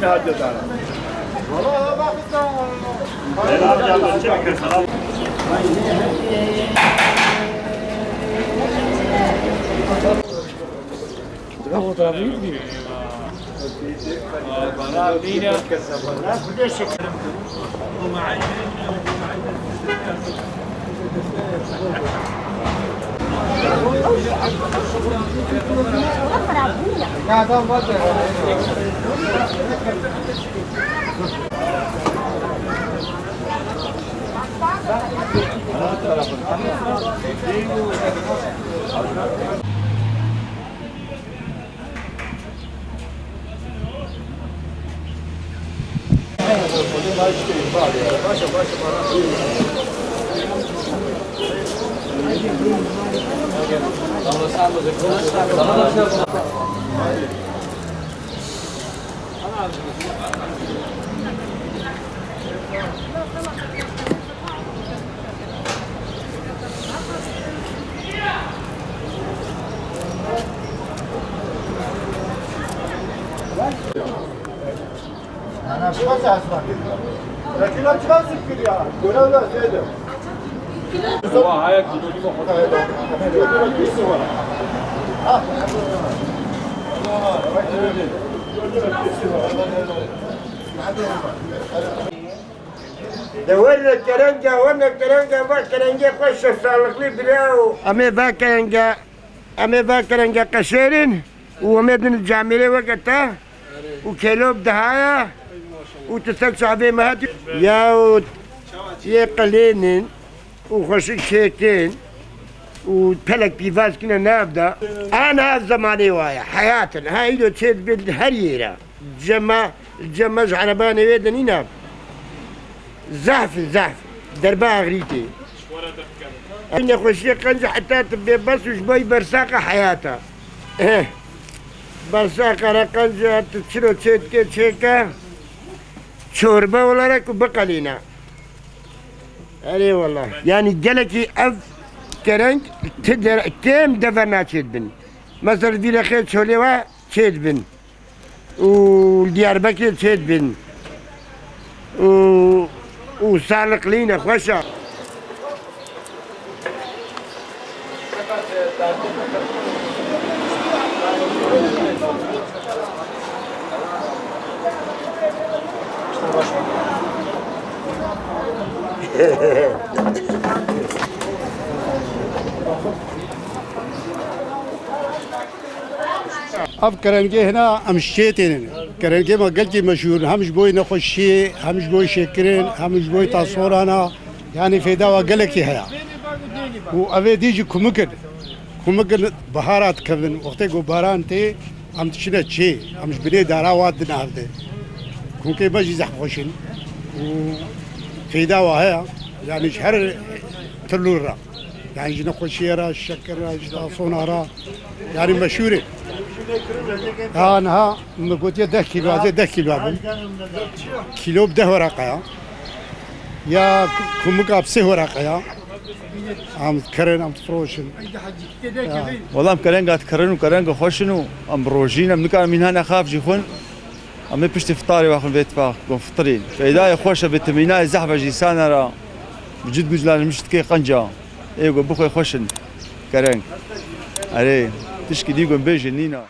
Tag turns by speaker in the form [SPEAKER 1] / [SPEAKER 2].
[SPEAKER 1] mi hacı sana?
[SPEAKER 2] Valla bak da.
[SPEAKER 1] Ben amcamdan çekir sana.
[SPEAKER 2] Bu da büyük bir. Kadang baca. Ana şu kaç asmak ediyor? Rakılar çıkarsın ki ya. Görevler şeyde.
[SPEAKER 1] Ama ayak gidiyor gibi fotoğraf.
[SPEAKER 3] دورنا كرنجة وانا كرنجة با كرنجة خوش سالقلي بلاو أمي با كرنجة قشيرين ومدن الجاملة وقتها وكيلو بدهايا وتسك شعبي مهاتي يا قليلين وخشك شيكين وتلك بيفاز كنا نابدا أنا زماني وايا حياتنا هاي لو تشيد بالهريرة جمع عرباني ويدني ناب زحف دربا غريتي أنا خوشي قنجة حتى تبي بس وشبي برساقة حياتها برساقة رقنجة تشلو تشيكا شوربة ولا ركو بقلينا أري والله يعني جلكي أف كرنج تدر كم دفرنا تشدبن مثلا في رخيت شوليوا تشدبن ودياربكر تشدبن وسالق لينا خوشا
[SPEAKER 2] अब करेंगे है ना हम शेते करेंगे ما قلتي مشهور همش بوي نخشي همش بوي شكرين همش بوي تصورانا يعني في دواء قلكي هيا وأبي ديجي كمكن بهارات كذن وقتي بهاران تي هم تشنا شيء همش بني دارا وادنا هذا كونكي بجي زحفوشين وفي دواء هيا يعني شهر تلورا يعني جنا خشيرا الشكر تصونارا يعني مشهورين أنا قلت يا 10 كيلو هذا 10 كيلو كيلو بده ورقة يا كم كاب سه ورقة يا عم تكرن عم تفروشن
[SPEAKER 4] والله مكرنجة تكرن وكرنجة خوشنو أم بروجينا منكر من هنا خاف جيخون أم بيشتي فطاري واخد بيت فاخ فطرين فإذا خوشة بتمينا زحبة جيسانا را بجد جزلان مش تكي قنجة إيه بخو خوشن كرنج عليه تشكي ديقون بيجي نينا